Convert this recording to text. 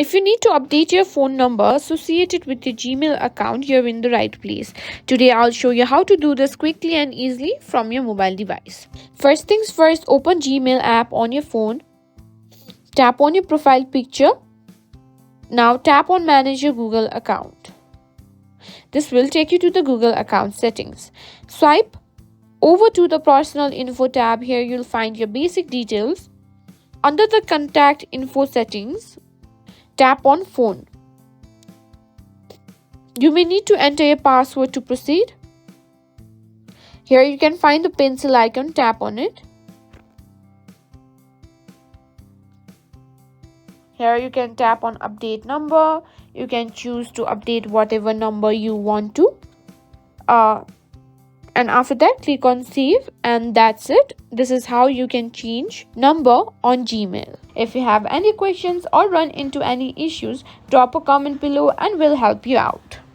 If you need to update your phone number associated with your Gmail account, you're in the right place. Today, I'll show you how to do this quickly and easily from your mobile device. First things first, open Gmail app on your phone. Tap on your profile picture. Now tap on Manage your Google account. This will take you to the Google account settings. Swipe over to the Personal Info tab. Here you'll find your basic details. Under the Contact Info settings, tap on Phone. You may need to enter a password to proceed. Here you can find the pencil icon, tap on it. Here you can tap on Update Number. You can choose to update whatever number you want to. And after that, click on Save, and that's it. This is how you can change number on Gmail. If you have any questions or run into any issues, drop a comment below and we'll help you out.